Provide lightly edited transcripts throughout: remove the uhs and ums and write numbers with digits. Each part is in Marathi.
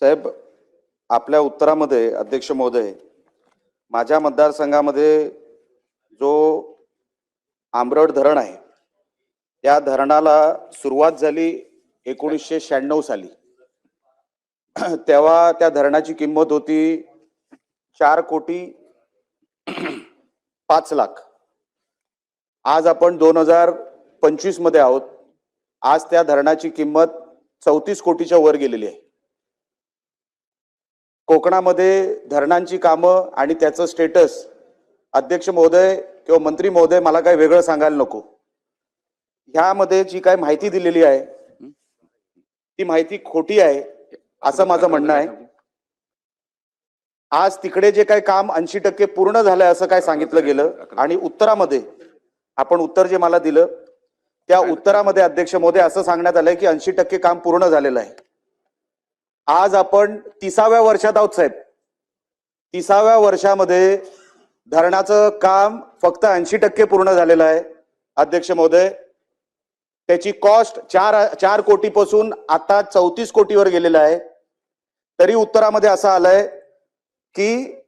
साहेब, आपल्या उत्तरामध्ये अध्यक्ष महोदय, माझ्या मतदारसंघामध्ये जो आंबरड धरण आहे, त्या धरणाला सुरुवात झाली 1996 साली. तेव्हा त्या धरणाची किंमत होती 4,05,00,000. आज आपण 2025 मध्ये आहोत. आज त्या धरणाची किंमत 34 कोटीच्या वर गेलेली आहे. कोकणामध्ये धरणांची कामं आणि त्याचं स्टेटस अध्यक्ष महोदय किंवा मंत्री महोदय मला काही वेगळं सांगायला नको. ह्यामध्ये जी काय माहिती दिलेली आहे ती माहिती खोटी आहे असं माझं म्हणणं आहे. आज तिकडे जे काही काम 80% पूर्ण झालंय असं काय सांगितलं गेलं आणि उत्तरामध्ये आपण उत्तर जे मला दिलं त्या उत्तरामध्ये अध्यक्ष महोदय असं सांगण्यात आलंय की 80% काम पूर्ण झालेलं आहे. आज आपण 30व्या वर्षात आहोत साहेब. 30व्या वर्षामध्ये धरणाचं काम फक्त 80% पूर्ण झालेलं आहे अध्यक्ष महोदय. त्याची कॉस्ट 4 कोटीपासून आता 34 कोटीवर गेलेलं आहे. तरी उत्तरामध्ये असं आलंय की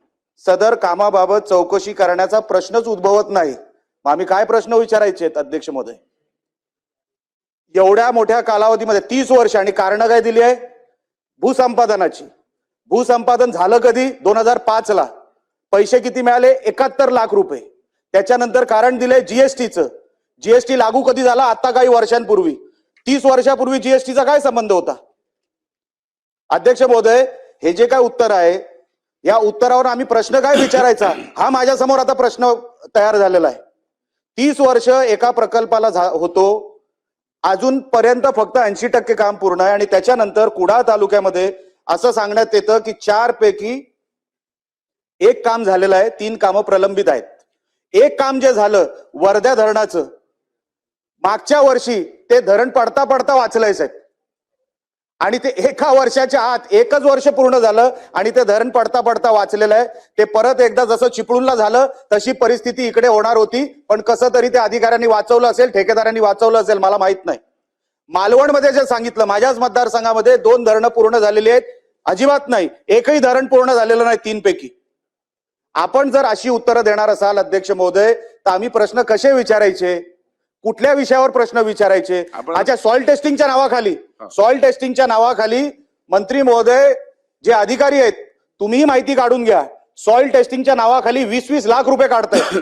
सदर कामाबाबत चौकशी करण्याचा प्रश्नच उद्भवत नाही. मग आम्ही काय प्रश्न विचारायचे आहेत अध्यक्ष महोदय? एवढ्या मोठ्या कालावधीमध्ये 30 वर्ष आणि कारण काय दिली आहे? भूसंपादनाची. भूसंपादन झालं कधी? 2005 ला. पैसे किती मिळाले? 71 लाख रुपये. त्याच्यानंतर कारण दिले जीएसटीचं. जीएसटी लागू कधी झाला? आता काही वर्षांपूर्वी. 30 वर्षापूर्वी जीएसटीचा काय संबंध होता? अध्यक्ष महोदय, हे जे काय उत्तर आहे या उत्तरावर आम्ही प्रश्न काय विचारायचा हा माझ्या समोर आता प्रश्न तयार झालेला आहे. 30 वर्ष एका प्रकल्पाला होतो, अजूनपर्यंत फक्त 80% काम पूर्ण आहे आणि त्याच्यानंतर कुडाळ तालुक्यामध्ये असं सांगण्यात येतं की 4 पैकी 1 काम झालेलं आहे, 3 कामं प्रलंबित आहेत. 1 काम जे झालं वर्धा धरणाचं, मागच्या वर्षी ते धरण पडता पडता वाचलंय साहेब. आणि ते एका वर्षाच्या आत 1च वर्ष पूर्ण झालं आणि ते धरण पडता पडता वाचलेलं आहे. ते परत एकदा जसं चिपळूणला झालं तशी परिस्थिती इकडे होणार होती, पण कसं तरी ते अधिकाऱ्यांनी वाचवलं असेल, ठेकेदारांनी वाचवलं असेल, मला माहित नाही. मालवणमध्ये जे सांगितलं, माझ्याच मतदारसंघामध्ये 2 धरणं पूर्ण झालेली आहेत, अजिबात नाही. एकही धरण पूर्ण झालेलं नाही 3 पैकी. आपण जर अशी उत्तरं देणार असाल अध्यक्ष महोदय तर आम्ही प्रश्न कसे विचारायचे? कुठल्या विषयावर प्रश्न विचारायचे? अच्छा, सॉइल टेस्टिंगच्या नावाखाली मंत्री महोदय जे अधिकारी आहेत तुम्हीही माहिती काढून घ्या. सॉइल टेस्टिंगच्या नावाखाली 20-20 लाख रुपये काढतायत.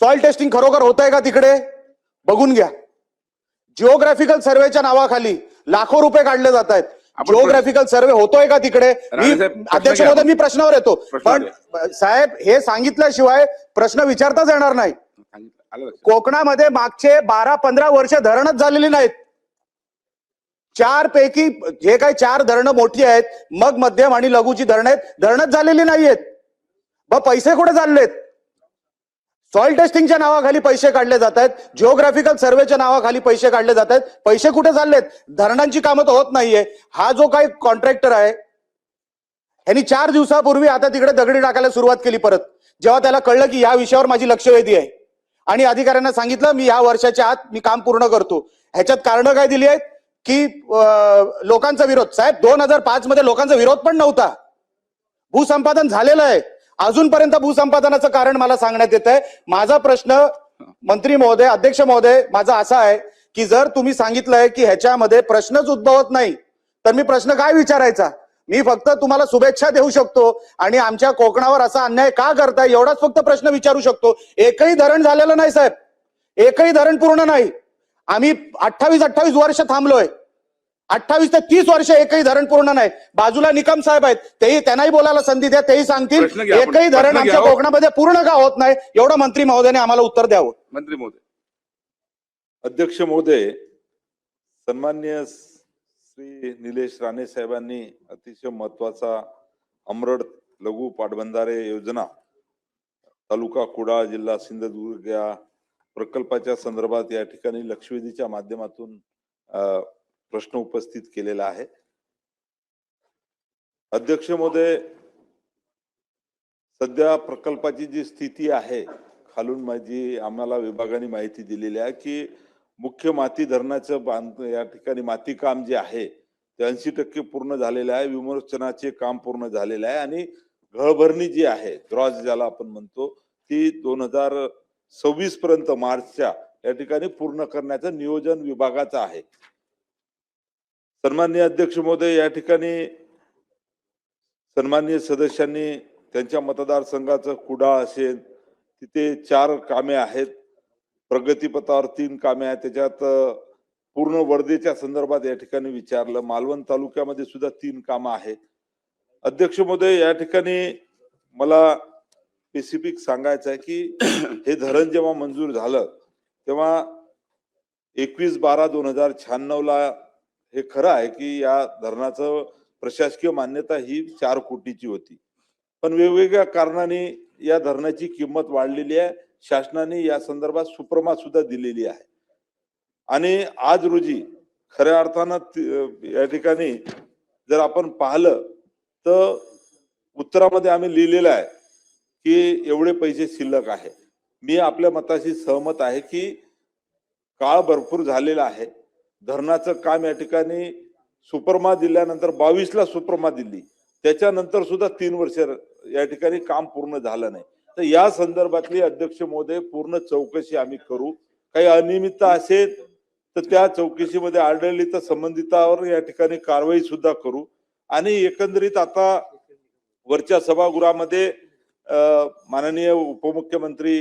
सॉइल टेस्टिंग खरोखर होतंय का तिकडे? बघून घ्या. जिओग्राफिकल सर्वेच्या नावाखाली लाखो रुपये काढले जात आहेत. जिओग्राफिकल सर्वे होतोय का तिकडे? अध्यक्ष महोदय, मी प्रश्नावर येतो, पण साहेब हे सांगितल्याशिवाय प्रश्न विचारताच येणार नाही. कोकणामध्ये मागचे 12-15 वर्ष धरणच झालेली नाहीत. 4 पैकी जे काही 4 धरणं मोठी आहेत, मग मध्यम आणि लघुची धरणं आहेत, धरणच झालेली नाहीयेत. मग पैसे कुठे चाललेत? सॉइल टेस्टिंगच्या नावाखाली पैसे काढले जात आहेत, जिओग्राफिकल सर्वेच्या नावाखाली पैसे काढले जात आहेत. पैसे कुठे चाललेत? धरणांची कामं तर होत नाहीये. हा जो काही कॉन्ट्रॅक्टर आहे यांनी 4 दिवसापूर्वी आता तिकडे दगडी टाकायला सुरुवात केली परत, जेव्हा त्याला कळलं की या विषयावर माझी लक्षवेधी आहे आणि अधिकाऱ्यांना सांगितलं मी या वर्षाच्या आत मी काम पूर्ण करतो. ह्याच्यात कारण काय दिली आहेत की लोकांचा विरोध. साहेब 2005 मध्ये लोकांचा विरोध पण नव्हता. भूसंपादन झालेलं आहे. अजूनपर्यंत भूसंपादनाचं कारण मला सांगण्यात येत आहे. माझा प्रश्न मंत्री महोदय, अध्यक्ष महोदय, माझा असा आहे की जर तुम्ही सांगितलंय की ह्याच्यामध्ये प्रश्नच उद्भवत नाही तर मी प्रश्न काय विचारायचा? मी फक्त तुम्हाला शुभेच्छा देऊ शकतो आणि आमच्या कोकणावर असा अन्याय का करताय एवढाच फक्त प्रश्न विचारू शकतो. एकही धरण झालेलं नाही साहेब, एकही धरण पूर्ण नाही. आम्ही 28 वर्ष थांबलोय. 28 ते 30 वर्ष एकही धरण पूर्ण नाही. बाजूला निकम साहेब आहेत, तेही त्यांनाही बोलायला संधी द्या, तेही सांगतील एकही धरण आमच्या कोकणामध्ये पूर्ण का होत नाही एवढं मंत्री महोदयाने आम्हाला उत्तर द्यावं. मंत्री महोदय. अध्यक्ष महोदय, सन्माननीय श्री निलेश राणे साहेबांनी अतिशय महत्वाचा अमरड लघु पाटबंधारे योजना तालुका कुडाळ जिल्हा सिंधुदुर्ग या प्रकल्पाच्या संदर्भात या ठिकाणी लक्षवेधीच्या माध्यमातून प्रश्न उपस्थित केलेला आहे. अध्यक्ष महोदय, सध्या प्रकल्पाची जी स्थिती आहे, खालून माझी आम्हाला विभागाने माहिती दिलेली आहे की मुख्य माती धरणाचं या ठिकाणी माती काम जे आहे 80% पूर्ण झालेलं आहे. विमोचनाचे काम पूर्ण झालेलं आहे आणि घळभरणी जी आहे ग्रॉस ज्याला आपण म्हणतो ती 2026 पर्यंत मार्चच्या या ठिकाणी पूर्ण करण्याचं नियोजन विभागाचं आहे. सन्माननीय अध्यक्ष महोदय, या ठिकाणी सन्माननीय सदस्यांनी त्यांच्या मतदारसंघाचं कुडाळ असेल तिथे 4 कामे आहेत, प्रगतीपथावर 3 कामे आहेत, त्याच्यात पूर्ण वर्धेच्या संदर्भात या ठिकाणी विचारलं, मालवण तालुक्यामध्ये सुद्धा 3 कामं आहेत. अध्यक्ष महोदय, या ठिकाणी मला स्पेसिफिक सांगायचं आहे की हे धरण जेव्हा मंजूर झालं तेव्हा 21/12/2096 ला हे खरं आहे की या धरणाचं प्रशासकीय मान्यता ही 4 कोटीची होती, पण वेगवेगळ्या कारणाने या धरणाची किंमत वाढलेली आहे. शासनाने या संदर्भात सुप्रमा सुद्धा दिलेली आहे आणि आज रोजी खऱ्या अर्थानं या ठिकाणी जर आपण पाहिलं तर उत्तरामध्ये आम्ही लिहिलेलं आहे की एवढे पैसे शिल्लक आहे. मी आपल्या मताशी सहमत आहे की काळ भरपूर झालेला आहे. धरणाचं काम या ठिकाणी सुपरमा दिल्यानंतर 22 ला सुपरमा दिली, त्याच्यानंतर सुद्धा 3 वर्ष या ठिकाणी काम पूर्ण झालं नाही. तर या संदर्भातली अध्यक्ष महोदय पूर्ण चौकशी आम्ही करू. काही अनियमितता असेल तर त्या चौकशीमध्ये आढळली तर संबंधितावर या ठिकाणी कारवाई सुद्धा करू. आणि एकंदरीत आता वरच्या सभागृहामध्ये माननीय उपमुख्यमंत्री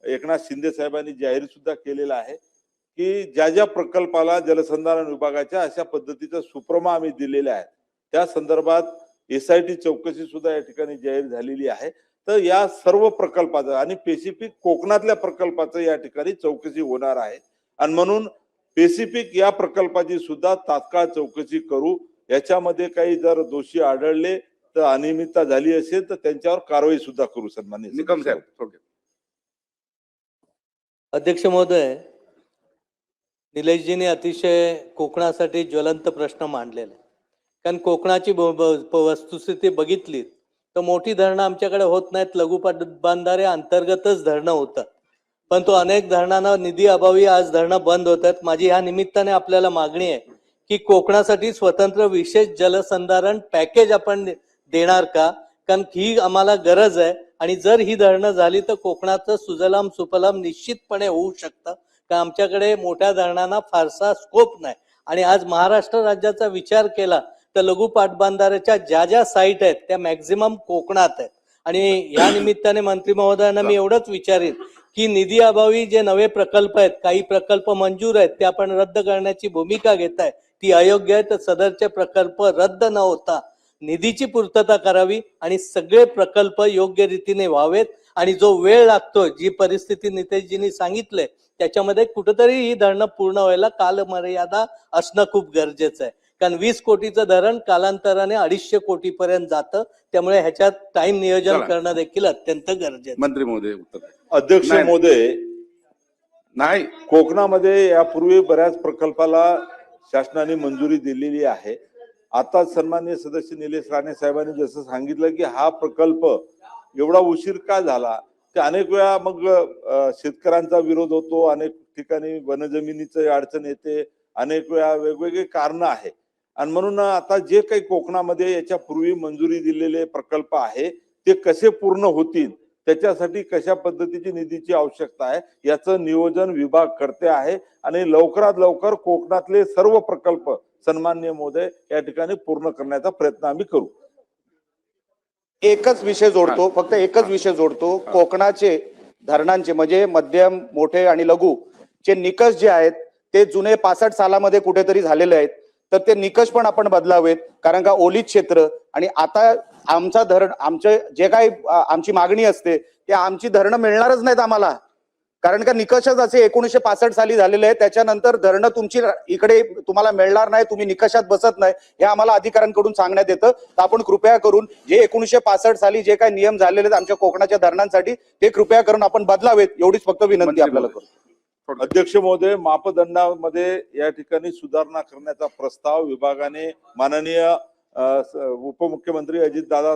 एकनाथ शिंदे साहेबांनी जाहीर सुद्धा केलेला आहे की ज्या ज्या प्रकल्पाला जलसंधारण विभागाच्या अशा पद्धतीचा सुप्रमा आम्ही दिलेल्या आहेत त्या संदर्भात SIT चौकशी सुद्धा या ठिकाणी जाहीर झालेली आहे. तर या सर्व प्रकल्पाचं आणि स्पेसिफिक कोकणातल्या प्रकल्पाचं या ठिकाणी चौकशी होणार आहे आणि म्हणून स्पेसिफिक या प्रकल्पाची सुद्धा तात्काळ चौकशी करू. याच्यामध्ये काही जर दोषी आढळले तर अनियमितता झाली असेल तर त्यांच्यावर कारवाई सुद्धा करू. सन्माननीय निकम साहेब. अध्यक्ष महोदय, निलेशजीने अतिशय कोकणासाठी ज्वलंत प्रश्न मांडलेले. कारण कोकणाची वस्तुस्थिती बघितली तर मोठी धरणं आमच्याकडे होत नाहीत, लघु बांधारे अंतर्गतच धरणं होतात, पण तो अनेक धरणांना निधी अभावी आज धरणं बंद होत आहेत. माझी ह्या निमित्ताने आपल्याला मागणी आहे की कोकणासाठी स्वतंत्र विशेष जलसंधारण पॅकेज आपण देणार का? कारण ही आम्हाला गरज आहे आणि जर ही धरणं झाली तर कोकणाचं सुजलाम सुफलाम निश्चितपणे होऊ शकतं. का आमच्याकडे मोठ्या धरणांना फारसा स्कोप नाही आणि आज महाराष्ट्र राज्याचा विचार केला तर लघु पाटबंधाऱ्याच्या ज्या ज्या साईट आहेत त्या मॅक्झिमम कोकणात आहेत. आणि या निमित्ताने मंत्री महोदयांना मी एवढंच विचारेन की निधी अभावी जे नवे प्रकल्प आहेत, काही प्रकल्प मंजूर आहेत ते आपण रद्द करण्याची भूमिका घेताय ती अयोग्य आहे. तर सदरचे प्रकल्प रद्द न होता निधीची पूर्तता करावी आणि सगळे प्रकल्प योग्य रीतीने व्हावेत. आणि जो वेळ लागतो, जी परिस्थिती नितेशजींनी सांगितले त्याच्यामध्ये कुठेतरी ही धरणं पूर्ण व्हायला कालमर्यादा असणं खूप गरजेचं आहे. कारण 20 कोटीचं धरण कालांतराने 250 कोटीपर्यंत जातं, त्यामुळे ह्याच्यात टाइम नियोजन करणं देखील अत्यंत गरजेचं. मंत्री महोदय उत्तर. अध्यक्ष नाही. महोदय, नाही, कोकणामध्ये यापूर्वी बऱ्याच प्रकल्पाला शासनाने मंजुरी दिलेली आहे. आता सन्माननीय सदस्य निलेश राणे साहेबांनी जसं सांगितलं की हा प्रकल्प एवढा उशीर का झाला, ते अनेक वेळा मग शेतकऱ्यांचा विरोध होतो, अनेक ठिकाणी वनजमिनीचं अडचण येते, अनेक वेळा वेगवेगळे कारण आहे. आणि म्हणून आता जे काही कोकणामध्ये याच्या पूर्वी मंजुरी दिलेले प्रकल्प आहे ते कसे पूर्ण होतील, त्याच्यासाठी कशा पद्धतीची निधीची आवश्यकता आहे याचं नियोजन विभाग करते आहे आणि लवकरात लवकर कोकणातले सर्व प्रकल्प सन्माननीय महोदय या ठिकाणी पूर्ण करण्याचा प्रयत्न आम्ही करू. एकच विषय जोडतो, फक्त एकच विषय जोडतो. कोकणाचे धरणांचे म्हणजे मध्यम, मोठे आणि लघु चे निकष जे आहेत ते जुने 65 सालामध्ये कुठेतरी झालेले आहेत, तर ते निकष पण आपण बदलावेत. कारण का ओलीत क्षेत्र आणि आता आमचा धरण, आमचे जे काही आमची मागणी असते ते आमची धरणं मिळणारच नाहीत आम्हाला. कारण का निकषच असे 1965 साली झालेले आहेत, त्याच्यानंतर धरणं तुमची इकडे तुम्हाला मिळणार नाही, तुम्ही निकषात बसत नाही हे आम्हाला अधिकाऱ्यांकडून सांगण्यात येतं. तर आपण कृपया करून जे 1965 साली जे काही नियम झालेले आहेत आमच्या कोकणाच्या धरणांसाठी ते कृपया करून आपण बदलावेत, एवढीच फक्त विनंती आपल्याला करतो. अध्यक्ष महोदय, मापदंडामध्ये या ठिकाणी सुधारणा करण्याचा प्रस्ताव विभागाने माननीय उपमुख्यमंत्री अजितदादा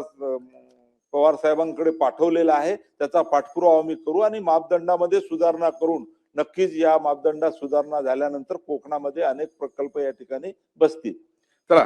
पवार साहेबांकडे पाठवलेला आहे. त्याचा पाठपुरावा आम्ही करू आणि मापदंडामध्ये सुधारणा करून नक्कीच या मापदंडात सुधारणा झाल्यानंतर कोकणामध्ये अनेक प्रकल्प या ठिकाणी बसतील. चला.